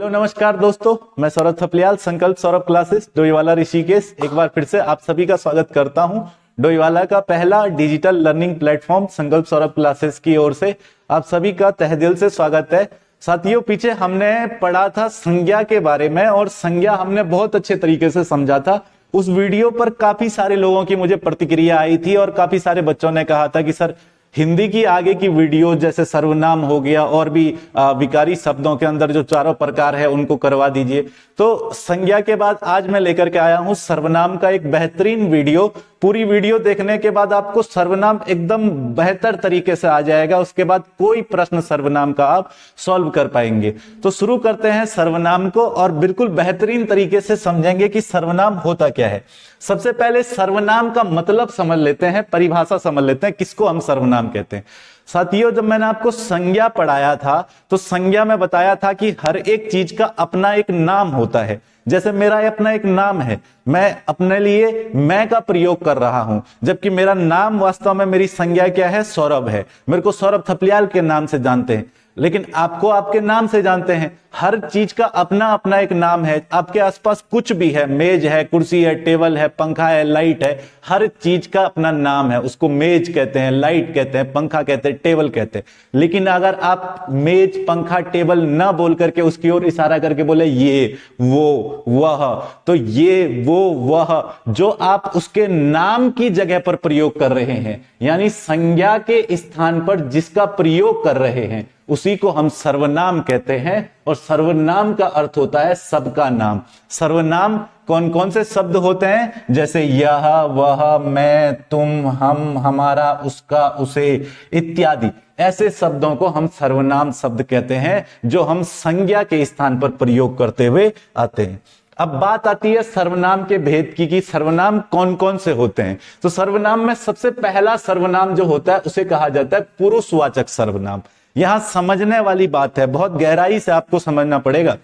Hello नमस्कार दोस्तों, मैं सौरभ थपलियाल, संकल्प सौरभ क्लासेस डोईवाला ऋषिकेश एक बार फिर से आप सभी का स्वागत करता हूं। डोईवाला का पहला डिजिटल लर्निंग प्लेटफॉर्म संकल्प सौरभ क्लासेस की ओर से आप सभी का तहे दिल से स्वागत है। साथियों, पीछे हमने पढ़ा था संज्ञा के बारे में और संज्ञा हमने बहुत अच्छे तरीके से समझा था। उस वीडियो पर काफी सारे लोगों की मुझे प्रतिक्रिया आई थी और काफी सारे बच्चों ने कहा था कि सर हिंदी की आगे की वीडियो जैसे सर्वनाम हो गया और भी विकारी शब्दों के अंदर जो चारों प्रकार है उनको करवा दीजिए। तो संज्ञा के बाद आज मैं लेकर के आया हूं सर्वनाम का एक बेहतरीन वीडियो। पूरी वीडियो देखने के बाद आपको सर्वनाम एकदम बेहतर तरीके से आ जाएगा। उसके बाद कोई प्रश्न सर्वनाम का आप सॉल्व कर पाएंगे। तो शुरू करते हैं सर्वनाम को और बिल्कुल बेहतरीन तरीके से समझेंगे कि सर्वनाम होता क्या है। सबसे पहले सर्वनाम का मतलब समझ लेते हैं, परिभाषा समझ लेते हैं, किसको हम सर्वनाम कहते हैं। साथियों, जब मैंने आपको संज्ञा पढ़ाया था तो संज्ञा में बताया था कि हर एक चीज का अपना एक नाम होता है। जैसे मेरा अपना एक नाम है, मैं अपने लिए मैं का प्रयोग कर रहा हूं, जबकि मेरा नाम वास्तव में मेरी संज्ञा क्या है, सौरभ है। मेरे को सौरभ थपलियाल के नाम से जानते हैं, लेकिन आपको आपके नाम से जानते हैं। हर चीज का अपना अपना एक नाम है। आपके आसपास कुछ भी है, मेज है, कुर्सी है, टेबल है, पंखा है, लाइट है, हर चीज का अपना नाम है। उसको मेज कहते हैं, लाइट कहते हैं, पंखा कहते हैं, टेबल कहते हैं। लेकिन अगर आप मेज, पंखा, टेबल ना बोल करके उसकी ओर इशारा करके बोले ये, वो, वह, तो ये, वो, वह जो आप उसके नाम की जगह पर प्रयोग कर रहे हैं, यानी संज्ञा के स्थान पर जिसका प्रयोग कर रहे हैं, उसी को हम सर्वनाम कहते हैं। और सर्वनाम का अर्थ होता है सबका नाम। सर्वनाम कौन कौन से शब्द होते हैं? जैसे यह, वह, मैं, तुम, हम, हमारा, उसका, उसे इत्यादि ऐसे शब्दों को हम सर्वनाम शब्द कहते हैं, जो हम संज्ञा के स्थान पर प्रयोग करते हुए आते हैं। अब बात आती है सर्वनाम के भेद की कि सर्वनाम कौन कौन से होते हैं। तो सर्वनाम में सबसे पहला सर्वनाम जो होता है उसे कहा जाता है पुरुषवाचक सर्वनाम। यहां समझने वाली बात है, बहुत गहराई से आपको समझना पड़ेगा।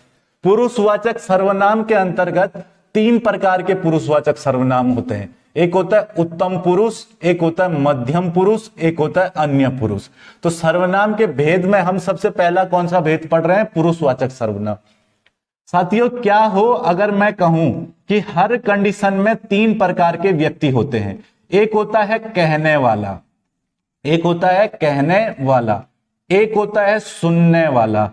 पुरुषवाचक सर्वनाम के अंतर्गत तीन प्रकार के पुरुषवाचक सर्वनाम होते हैं। एक होता है उत्तम पुरुष, एक होता है मध्यम पुरुष, एक होता है अन्य पुरुष। तो सर्वनाम के भेद में हम सबसे पहला कौन सा भेद पढ़ रहे हैं? पुरुषवाचक सर्वनाम। साथियों, क्या हो अगर मैं कहूं कि हर कंडीशन में तीन प्रकार के व्यक्ति होते हैं। एक होता है कहने वाला, एक होता है कहने वाला, एक होता है सुनने वाला,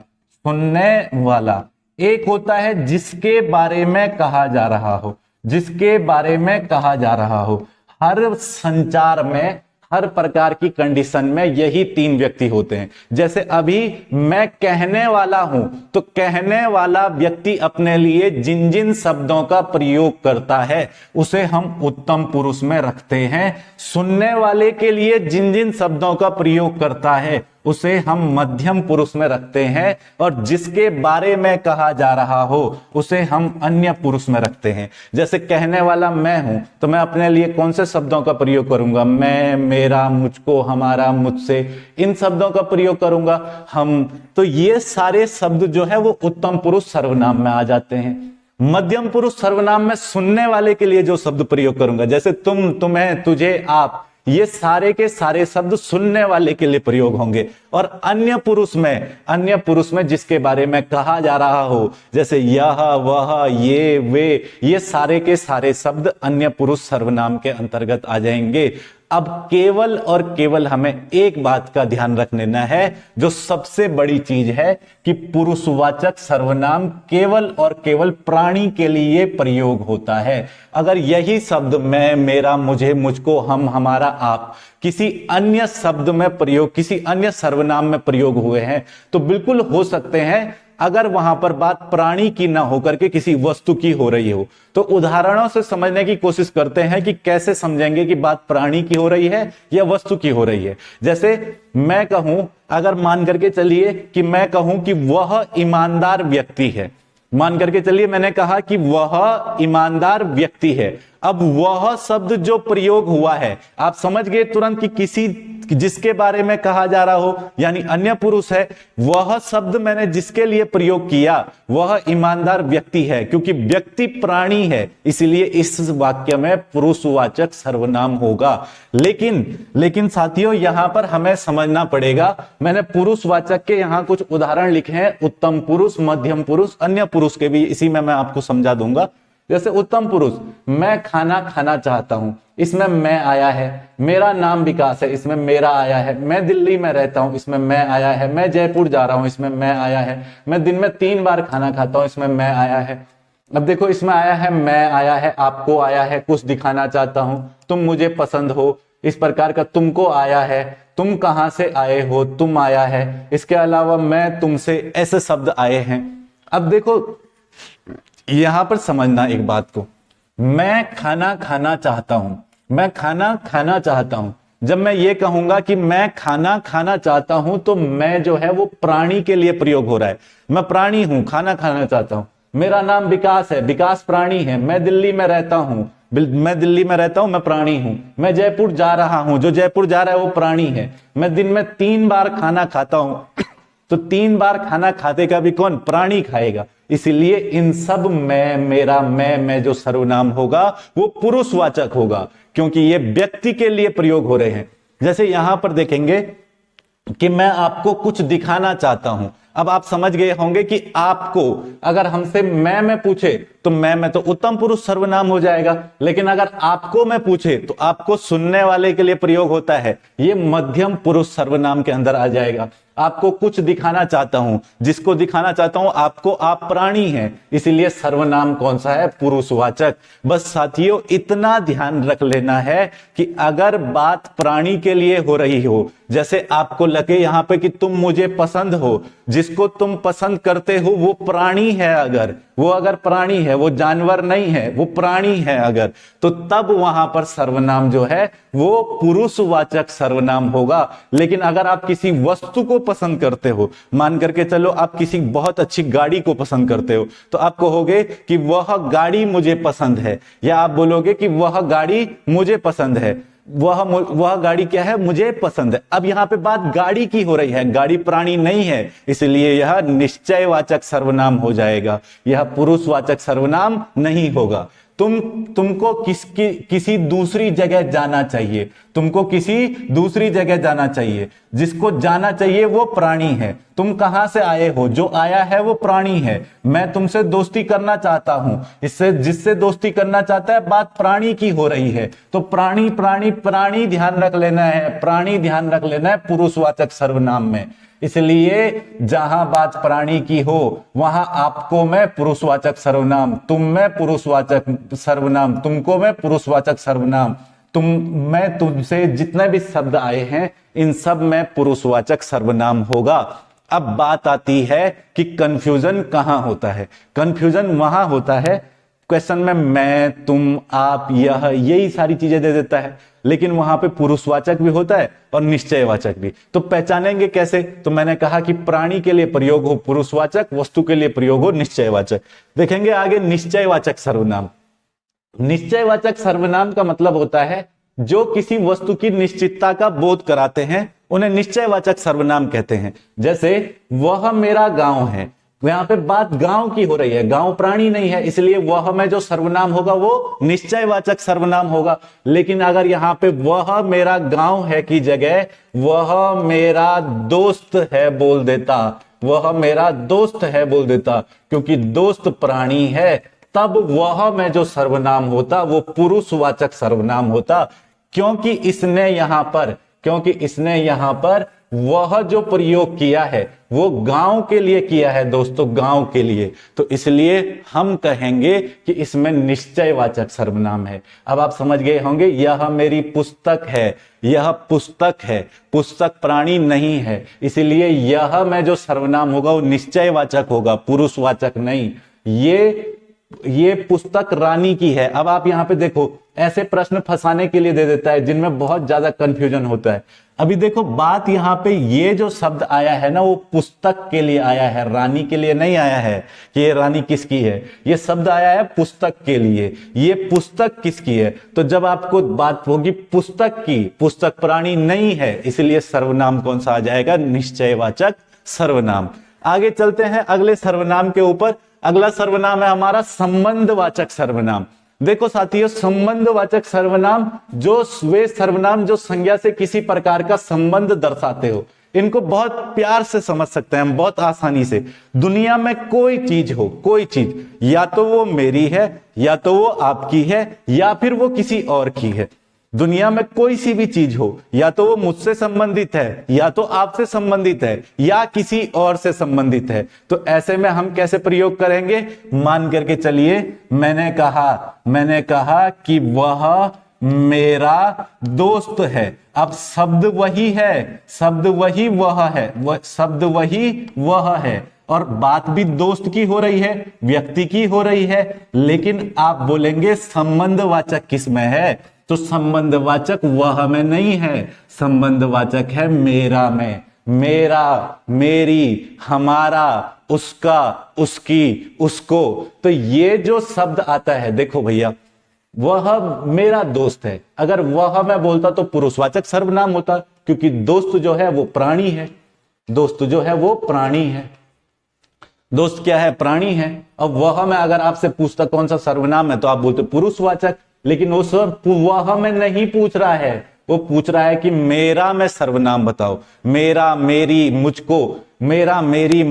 सुनने वाला, एक होता है जिसके बारे में कहा जा रहा हो, जिसके बारे में कहा जा रहा हो। हर संचार में, हर प्रकार की कंडीशन में यही तीन व्यक्ति होते हैं। जैसे अभी मैं कहने वाला हूं, तो कहने वाला व्यक्ति अपने लिए जिन जिन शब्दों का प्रयोग करता है उसे हम उत्तम पुरुष में रखते हैं। सुनने वाले के लिए जिन जिन शब्दों का प्रयोग करता है उसे हम मध्यम पुरुष में रखते हैं, और जिसके बारे में कहा जा रहा हो उसे हम अन्य पुरुष में रखते हैं। जैसे कहने वाला मैं हूं, तो मैं अपने लिए कौन से शब्दों का प्रयोग करूंगा? मैं, मेरा, मुझको, हमारा, मुझसे, इन शब्दों का प्रयोग करूंगा। हम, तो ये सारे शब्द जो है वो उत्तम पुरुष सर्वनाम में आ जाते हैं। मध्यम पुरुष सर्वनाम में सुनने वाले के लिए जो शब्द प्रयोग करूंगा, जैसे तुम, तुम्हें, तुझे, आप, ये सारे के सारे शब्द सुनने वाले के लिए प्रयोग होंगे। और अन्य पुरुष में जिसके बारे में कहा जा रहा हो, जैसे यह, वह, ये, वे, ये सारे के सारे शब्द अन्य पुरुष सर्वनाम के अंतर्गत आ जाएंगे। अब केवल और केवल हमें एक बात का ध्यान रख लेना है, जो सबसे बड़ी चीज है, कि पुरुषवाचक सर्वनाम केवल और केवल प्राणी के लिए प्रयोग होता है। अगर यही शब्द मैं, मेरा, मुझे, मुझको, हम, हमारा, आप किसी अन्य शब्द में प्रयोग, किसी अन्य सर्वनाम में प्रयोग हुए हैं, तो बिल्कुल हो सकते हैं अगर वहां पर बात प्राणी की ना होकर के किसी वस्तु की हो रही हो। तो उदाहरणों से समझने की कोशिश करते हैं कि कैसे समझेंगे कि बात प्राणी की हो रही है या वस्तु की हो रही है। जैसे मैं कहूं, अगर मान करके चलिए कि मैं कहूं कि वह ईमानदार व्यक्ति है, मान करके चलिए मैंने कहा कि वह ईमानदार व्यक्ति है। अब वह शब्द जो प्रयोग हुआ है, आप समझ गए तुरंत कि किसी जिसके बारे में कहा जा रहा हो यानी अन्य पुरुष है, वह शब्द मैंने जिसके लिए प्रयोग किया वह ईमानदार व्यक्ति है, क्योंकि व्यक्ति प्राणी है, इसलिए इस वाक्य में पुरुषवाचक सर्वनाम होगा। लेकिन साथियों यहां पर हमें समझना पड़ेगा, मैंने पुरुषवाचक के यहां कुछ उदाहरण लिखे हैं, उत्तम पुरुष, मध्यम पुरुष, अन्य पुरुष के भी, इसी में मैं आपको समझा दूंगा। जैसे उत्तम पुरुष, मैं खाना खाना चाहता हूं, इसमें मैं आया है। मेरा नाम विकास है, इसमें मेरा आया है। मैं दिल्ली में रहता हूं, इसमें मैं आया है। मैं जयपुर जा रहा हूं, इसमें मैं आया है। मैं दिन में 3 बार खाना खाता हूं, इसमें मैं आया है। अब देखो इसमें आया है, मैं आया है, आपको आया है, कुछ दिखाना चाहता हूं, तुम मुझे पसंद हो, इस प्रकार का तुमको आया है, तुम कहां से आए हो, तुम आया है। इसके अलावा मैं तुमसे, ऐसे शब्द आए हैं। अब देखो यहां पर समझना एक बात को, मैं खाना खाना चाहता हूं, मैं खाना खाना चाहता हूं। जब मैं ये कहूंगा कि मैं खाना खाना चाहता हूं तो मैं जो है वो प्राणी के लिए प्रयोग हो रहा है। मैं प्राणी हूं, खाना खाना चाहता हूं। मेरा नाम विकास है, विकास प्राणी है। मैं दिल्ली में रहता हूं, मैं दिल्ली में रहता हूं, मैं प्राणी हूं। मैं जयपुर जा रहा हूं, जो जयपुर जा रहा है वो प्राणी है। मैं दिन में 3 बार खाना खाता हूं तो 3 बार खाना खाते का भी कौन, प्राणी खाएगा। इसलिए इन सब में मेरा मैं जो सर्वनाम होगा वो पुरुषवाचक होगा, क्योंकि ये व्यक्ति के लिए प्रयोग हो रहे हैं। जैसे यहां पर देखेंगे कि मैं आपको कुछ दिखाना चाहता हूं। अब आप समझ गए होंगे कि आपको अगर हमसे मैं पूछे तो मैं तो उत्तम पुरुष सर्वनाम हो जाएगा, लेकिन अगर आपको मैं पूछे तो आपको सुनने वाले के लिए प्रयोग होता है, ये मध्यम पुरुष सर्वनाम के अंदर आ जाएगा। आपको कुछ दिखाना चाहता हूं, जिसको दिखाना चाहता हूं आपको, आप प्राणी हैं, इसलिए सर्वनाम कौन सा है, पुरुषवाचक। बस साथियों इतना ध्यान रख लेना है कि अगर बात प्राणी के लिए हो रही हो, जैसे आपको लगे यहां पे कि तुम मुझे पसंद हो, जिसको तुम पसंद करते हो वो प्राणी है, अगर वो प्राणी है, वो जानवर नहीं है, वो प्राणी है अगर, तो तब वहां पर सर्वनाम जो है वो पुरुषवाचक सर्वनाम होगा। लेकिन अगर आप किसी वस्तु को पसंद करते हो, मान करके चलो आप किसी बहुत अच्छी गाड़ी को पसंद करते हो, तो आप कहोगे कि वह गाड़ी मुझे पसंद है, या आप बोलोगे कि वह गाड़ी मुझे पसंद है। वह गाड़ी क्या है, मुझे पसंद है। अब यहां पे बात गाड़ी की हो रही है, गाड़ी प्राणी नहीं है, इसलिए यह निश्चयवाचक सर्वनाम हो जाएगा, यह पुरुषवाचक सर्वनाम नहीं होगा। तुमको किसी दूसरी जगह जाना चाहिए, तुमको किसी दूसरी जगह जाना चाहिए, जिसको जाना चाहिए वो प्राणी है। तुम कहां से आए हो, जो आया है वो प्राणी है। मैं तुमसे दोस्ती करना चाहता हूं, इससे जिससे दोस्ती करना चाहता है, बात प्राणी की हो रही है, तो प्राणी प्राणी प्राणी ध्यान रख लेना है, प्राणी ध्यान रख लेना है पुरुषवाचक सर्वनाम में। इसलिए जहां बात प्राणी की हो वहां आपको मैं पुरुषवाचक सर्वनाम, तुम में पुरुषवाचक सर्वनाम, तुमको मैं पुरुषवाचक सर्वनाम, मैं तुमसे जितने भी शब्द आए हैं इन सब में पुरुषवाचक सर्वनाम होगा। अब बात आती है कि कंफ्यूजन कहां होता है। कंफ्यूजन वहां होता है क्वेश्चन में मैं, तुम, आप, यह, यही सारी चीजें दे देता है, लेकिन वहां पे पुरुषवाचक भी होता है और निश्चयवाचक भी। तो पहचानेंगे कैसे, तो मैंने कहा कि प्राणी के लिए प्रयोग हो पुरुषवाचक, वस्तु के लिए प्रयोग हो निश्चयवाचक। देखेंगे आगे निश्चयवाचक सर्वनाम। निश्चयवाचक सर्वनाम का मतलब होता है जो किसी वस्तु की निश्चितता का बोध कराते हैं, उन्हें निश्चयवाचक सर्वनाम कहते हैं। जैसे वह मेरा गांव है, यहां पे बात गांव की हो रही है, गांव प्राणी नहीं है, इसलिए वह में जो सर्वनाम होगा वो निश्चयवाचक सर्वनाम होगा। लेकिन अगर यहां पे वह मेरा गांव है की जगह वह मेरा दोस्त है बोल देता, वह मेरा दोस्त है बोल देता, क्योंकि दोस्त प्राणी है, तब वह में जो सर्वनाम होता वो पुरुषवाचक सर्वनाम होता, क्योंकि इसने यहां पर वह जो प्रयोग किया है वो गांव के लिए किया है दोस्तों, गांव के लिए, तो इसलिए हम कहेंगे कि इसमें निश्चयवाचक सर्वनाम है। अब आप समझ गए होंगे, यह मेरी पुस्तक है, यह पुस्तक है, पुस्तक प्राणी नहीं है, इसलिए यह में जो सर्वनाम होगा वो निश्चयवाचक होगा, पुरुषवाचक नहीं। ये पुस्तक रानी की है। अब आप यहां पे देखो, ऐसे प्रश्न फंसाने के लिए दे देता है जिनमें बहुत ज्यादा कंफ्यूजन होता है। अभी देखो बात यहाँ पे, ये जो शब्द आया है ना वो पुस्तक के लिए आया है, रानी के लिए नहीं आया है कि ये रानी किसकी है। ये शब्द आया है पुस्तक के लिए। ये पुस्तक किसकी है, तो जब आपको बात होगी पुस्तक की, पुस्तक प्राणी नहीं है, इसलिए सर्वनाम कौन सा आ जाएगा, निश्चयवाचक सर्वनाम। आगे चलते हैं अगले सर्वनाम के ऊपर। अगला सर्वनाम है हमारा संबंधवाचक सर्वनाम। देखो साथियों, संबंधवाचक सर्वनाम वे सर्वनाम जो संज्ञा से किसी प्रकार का संबंध दर्शाते हो, इनको बहुत प्यार से समझ सकते हैं हम, बहुत आसानी से। दुनिया में कोई चीज हो, कोई चीज, या तो वो मेरी है, या तो वो आपकी है, या फिर वो किसी और की है। दुनिया में कोई सी भी चीज हो, या तो वो मुझसे संबंधित है, या तो आपसे संबंधित है, या किसी और से संबंधित है। तो ऐसे में हम कैसे प्रयोग करेंगे, मान करके चलिए, मैंने कहा कि वह मेरा दोस्त है। अब शब्द वही है, शब्द वही वह है, शब्द वही वह है, और बात भी दोस्त की हो रही है, व्यक्ति की हो रही है, लेकिन आप बोलेंगे संबंधवाचक किस में है, तो संबंधवाचक वह में नहीं है, संबंधवाचक है मेरा में। मेरा, मेरी, हमारा, उसका, उसकी, उसको। तो ये जो शब्द आता है, देखो भैया, वह मेरा दोस्त है, अगर वह मैं बोलता तो पुरुषवाचक सर्वनाम होता, क्योंकि दोस्त जो है वो प्राणी है, दोस्त जो है वो प्राणी है, दोस्त क्या है, प्राणी है। अब वह मैं अगर आपसे पूछता कौन सा सर्वनाम है, तो आप बोलते पुरुषवाचक, लेकिन वो सर वह में नहीं पूछ रहा है, वो पूछ रहा है कि मेरा में सर्वनाम बताओ। मेरा, मेरी, मुझको, मेरा, मेरी,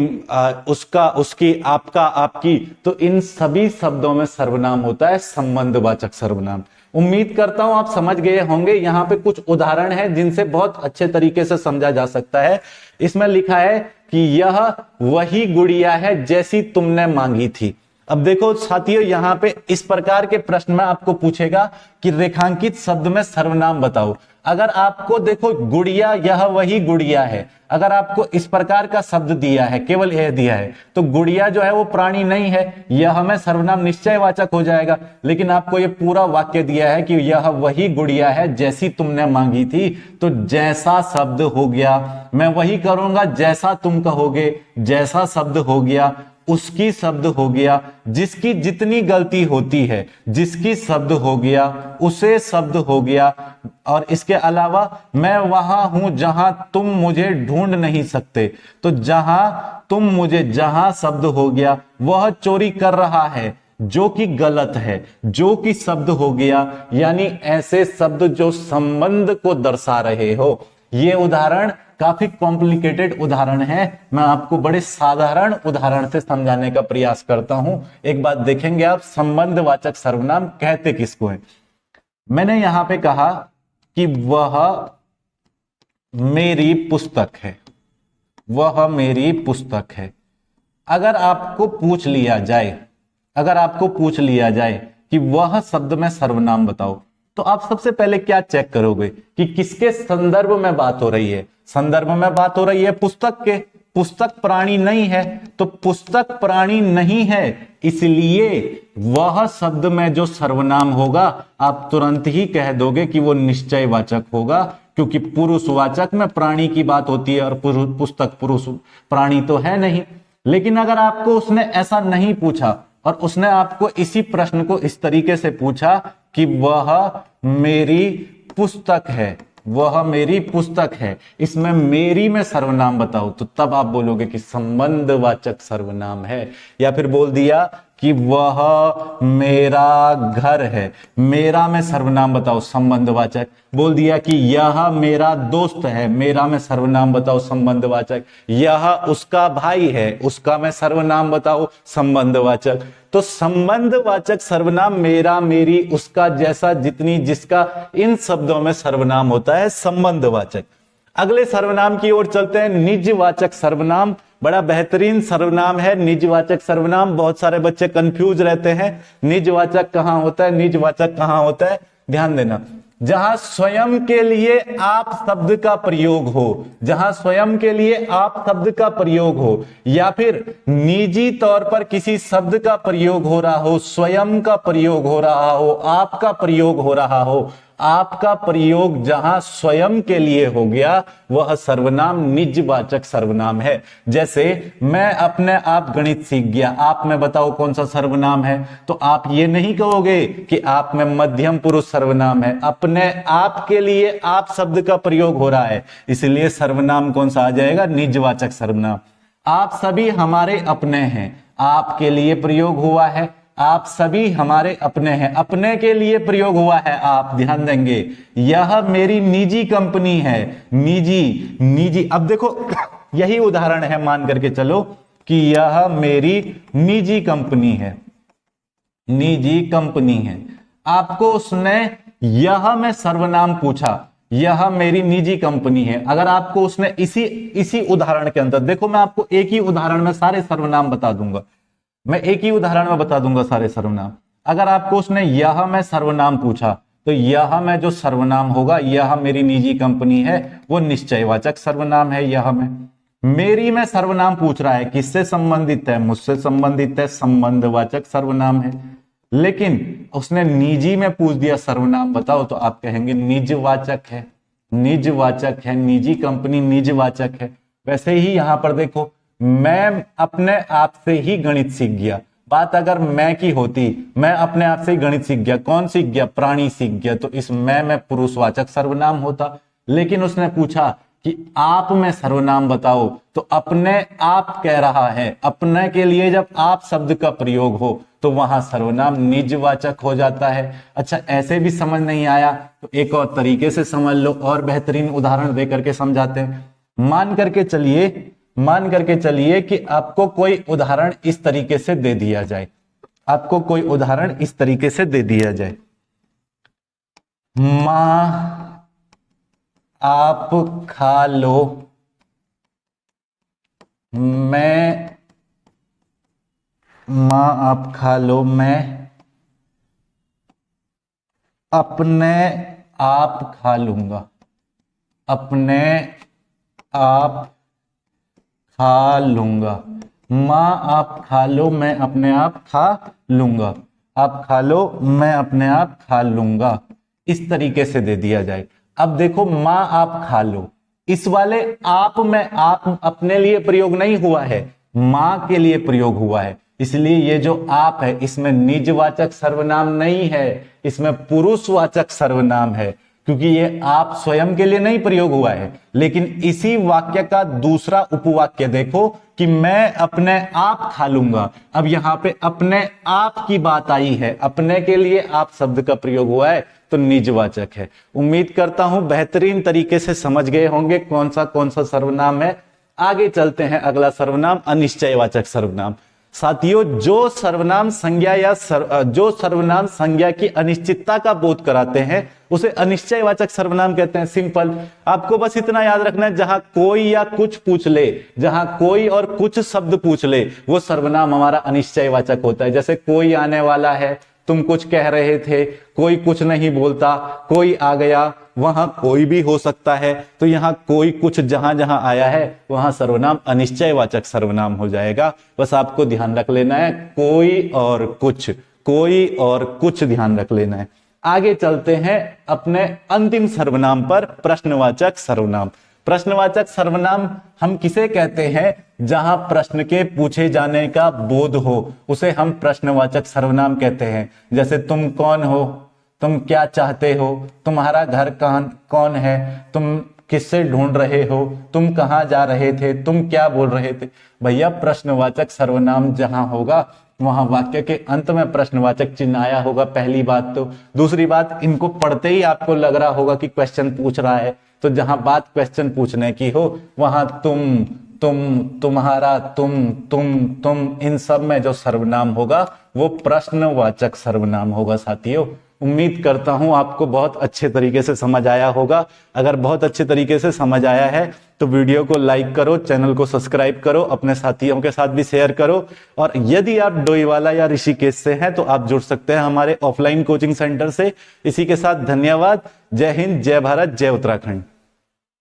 उसका, उसकी, आपका, आपकी। तो इन सभी शब्दों में सर्वनाम होता है संबंधवाचक सर्वनाम। उम्मीद करता हूं आप समझ गए होंगे। यहाँ पे कुछ उदाहरण है जिनसे बहुत अच्छे तरीके से समझा जा सकता है। इसमें लिखा है कि यह वही गुड़िया है जैसी तुमने मांगी थी। अब देखो साथियों, यहाँ पे इस प्रकार के प्रश्न में आपको पूछेगा कि रेखांकित शब्द में सर्वनाम बताओ। अगर आपको देखो गुड़िया, यह वही गुड़िया है, अगर आपको इस प्रकार का शब्द दिया है, केवल यह दिया है, तो गुड़िया जो है वो प्राणी नहीं है, यह हमें सर्वनाम निश्चयवाचक हो जाएगा। लेकिन आपको ये पूरा वाक्य दिया है कि यह वही गुड़िया है जैसी तुमने मांगी थी, तो जैसा शब्द हो गया, मैं वही करूंगा जैसा तुम कहोगे, जैसा शब्द हो गया, उसकी शब्द हो गया, जिसकी जितनी गलती होती है, जिसकी शब्द हो गया, उसे शब्द हो गया, और इसके अलावा मैं वहां हूं जहां तुम मुझे ढूंढ नहीं सकते, तो जहां तुम मुझे, जहां शब्द हो गया, वह चोरी कर रहा है, जो कि गलत है, जो कि शब्द हो गया, यानी ऐसे शब्द जो संबंध को दर्शा रहे हो। ये उदाहरण काफी कॉम्प्लिकेटेड उदाहरण है, मैं आपको बड़े साधारण उदाहरण से समझाने का प्रयास करता हूं। एक बात देखेंगे आप, संबंधवाचक सर्वनाम कहते किसको है। मैंने यहां पे कहा कि वह मेरी पुस्तक है, वह मेरी पुस्तक है। अगर आपको पूछ लिया जाए, अगर आपको पूछ लिया जाए कि वह शब्द में सर्वनाम बताओ, तो आप सबसे पहले क्या चेक करोगे कि किसके संदर्भ में बात हो रही है। संदर्भ में बात हो रही है पुस्तक के, पुस्तक प्राणी नहीं है, तो पुस्तक प्राणी नहीं है, इसलिए वह शब्द में जो सर्वनाम होगा आप तुरंत ही कह दोगे कि वो निश्चयवाचक होगा, क्योंकि पुरुषवाचक में प्राणी की बात होती है और पुस्तक पुरुष प्राणी तो है नहीं। लेकिन अगर आपको उसने ऐसा नहीं पूछा और उसने आपको इसी प्रश्न को इस तरीके से पूछा कि वह मेरी पुस्तक है, वह मेरी पुस्तक है, इसमें मेरी में सर्वनाम बताओ, तो तब आप बोलोगे कि संबंधवाचक सर्वनाम है। या फिर बोल दिया कि वह मेरा घर है, मेरा में सर्वनाम बताओ, संबंधवाचक। बोल दिया कि यह मेरा दोस्त है, मेरा में सर्वनाम बताओ, संबंधवाचक। यह उसका भाई है, उसका में सर्वनाम बताओ, संबंधवाचक। तो संबंधवाचक सर्वनाम मेरा, मेरी, उसका, जैसा, जितनी, जिसका, इन शब्दों में सर्वनाम होता है संबंधवाचक। अगले सर्वनाम की ओर चलते हैं, निजवाचक सर्वनाम। बड़ा बेहतरीन सर्वनाम है निजवाचक सर्वनाम। बहुत सारे बच्चे कंफ्यूज रहते हैं, निजवाचक कहां होता है, निजवाचक कहां होता है। ध्यान देना, जहां स्वयं के लिए आप शब्द का प्रयोग हो, जहां स्वयं के लिए आप शब्द का प्रयोग हो, या फिर निजी तौर पर किसी शब्द का प्रयोग हो रहा हो, स्वयं का प्रयोग हो रहा हो, आपका प्रयोग हो रहा हो, आपका प्रयोग जहां स्वयं के लिए हो गया वह सर्वनाम निजवाचक सर्वनाम है। जैसे मैं अपने आप गणित सीख गया, आप में बताओ कौन सा सर्वनाम है? तो आप ये नहीं कहोगे कि आप में मध्यम पुरुष सर्वनाम है, अपने आप के लिए आप शब्द का प्रयोग हो रहा है, इसलिए सर्वनाम कौन सा आ जाएगा? निजवाचक सर्वनाम। आप सभी हमारे अपने हैं, आपके लिए प्रयोग हुआ है, आप सभी हमारे अपने हैं, अपने के लिए प्रयोग हुआ है, आप ध्यान देंगे। यह मेरी निजी कंपनी है, निजी निजी। अब देखो यही उदाहरण है, मान करके चलो कि यह मेरी निजी कंपनी है, निजी कंपनी है। आपको उसने यह में सर्वनाम पूछा, यह मेरी निजी कंपनी है। अगर आपको उसने इसी उदाहरण के अंदर, देखो मैं आपको एक ही उदाहरण में सारे सर्वनाम बता दूंगा, मैं एक ही उदाहरण में बता दूंगा सारे सर्वनाम। अगर आपको उसने यह में सर्वनाम पूछा तो यह में जो सर्वनाम होगा, यह मेरी निजी कंपनी है, वो निश्चयवाचक सर्वनाम है। यह में मेरी में सर्वनाम पूछ रहा है, किससे संबंधित है? मुझसे संबंधित है, संबंधवाचक सर्वनाम है। लेकिन उसने निजी में पूछ दिया सर्वनाम बताओ, तो आप कहेंगे निजवाचक है, निजवाचक है, निजी कंपनी निजवाचक है। वैसे ही यहां पर देखो, मैं अपने आप से ही गणित सीख गया, बात अगर मैं की होती, मैं अपने आप से ही गणित सीख गया, कौन सीख गया? प्राणी सीख गया, तो इस मैं में पुरुषवाचक सर्वनाम होता। लेकिन उसने पूछा कि आप में सर्वनाम बताओ, तो अपने आप कह रहा है, अपने के लिए जब आप शब्द का प्रयोग हो तो वहां सर्वनाम निजवाचक हो जाता है। अच्छा, ऐसे भी समझ नहीं आया तो एक और तरीके से समझ लो, और बेहतरीन उदाहरण दे करके समझाते हैं। मान करके चलिए कि आपको कोई उदाहरण इस तरीके से दे दिया जाए, आपको कोई उदाहरण इस तरीके से दे दिया जाए, मां आप खा लो, मां आप खा लो, मैं अपने आप खा लूंगा, अपने आप खा लूंगा। मां आप खा लो, मैं अपने आप खा लूंगा, आप खा लो, मैं अपने आप खा लूंगा, इस तरीके से दे दिया जाए। अब देखो, मां आप खा लो, इस वाले आप में आप अपने लिए प्रयोग नहीं हुआ है, मां के लिए प्रयोग हुआ है, इसलिए ये जो आप है इसमें निजवाचक सर्वनाम नहीं है, इसमें पुरुषवाचक सर्वनाम है, क्योंकि ये आप स्वयं के लिए नहीं प्रयोग हुआ है। लेकिन इसी वाक्य का दूसरा उपवाक्य देखो कि मैं अपने आप खा लूंगा। अब यहां पे अपने आप की बात आई है, अपने के लिए आप शब्द का प्रयोग हुआ है, तो निजवाचक है। उम्मीद करता हूं बेहतरीन तरीके से समझ गए होंगे कौन सा सर्वनाम है। आगे चलते हैं, अगला सर्वनाम अनिश्चयवाचक सर्वनाम। साथियों, जो सर्वनाम संज्ञा की अनिश्चितता का बोध कराते हैं उसे अनिश्चयवाचक सर्वनाम कहते हैं। सिंपल, आपको बस इतना याद रखना है, जहां कोई या कुछ पूछ ले, जहां कोई और कुछ शब्द पूछ ले, वो सर्वनाम हमारा अनिश्चयवाचक होता है। जैसे कोई आने वाला है, तुम कुछ कह रहे थे, कोई कुछ नहीं बोलता, कोई आ गया, वहां कोई भी हो सकता है, तो यहां कोई कुछ जहां जहां आया है वहां सर्वनाम अनिश्चयवाचक सर्वनाम हो जाएगा। बस आपको ध्यान रख लेना है, कोई और कुछ, कोई और कुछ ध्यान रख लेना है। आगे चलते हैं अपने अंतिम सर्वनाम पर, प्रश्नवाचक सर्वनाम। प्रश्नवाचक सर्वनाम हम किसे कहते हैं? जहां प्रश्न के पूछे जाने का बोध हो उसे हम प्रश्नवाचक सर्वनाम कहते हैं। जैसे तुम कौन हो, तुम क्या चाहते हो, तुम्हारा घर कौन है, तुम किससे ढूंढ रहे हो, तुम कहां जा रहे थे, तुम क्या बोल रहे थे। भैया, प्रश्नवाचक सर्वनाम जहां होगा वहां वाक्य के अंत में प्रश्नवाचक चिन्ह आया होगा, पहली बात तो। दूसरी बात, इनको पढ़ते ही आपको लग रहा होगा कि क्वेश्चन पूछ रहा है, तो जहां बात क्वेश्चन पूछने की हो वहां तुम, तुम्हारा, तुम इन सब में जो सर्वनाम होगा वो प्रश्नवाचक सर्वनाम होगा। साथियों, उम्मीद करता हूं आपको बहुत अच्छे तरीके से समझ आया होगा। अगर बहुत अच्छे तरीके से समझ आया है तो वीडियो को लाइक करो, चैनल को सब्सक्राइब करो, अपने साथियों के साथ भी शेयर करो। और यदि आप डोईवाला या ऋषिकेश से हैं तो आप जुड़ सकते हैं हमारे ऑफलाइन कोचिंग सेंटर से। इसी के साथ धन्यवाद। जय हिंद, जय भारत, जय उत्तराखंड।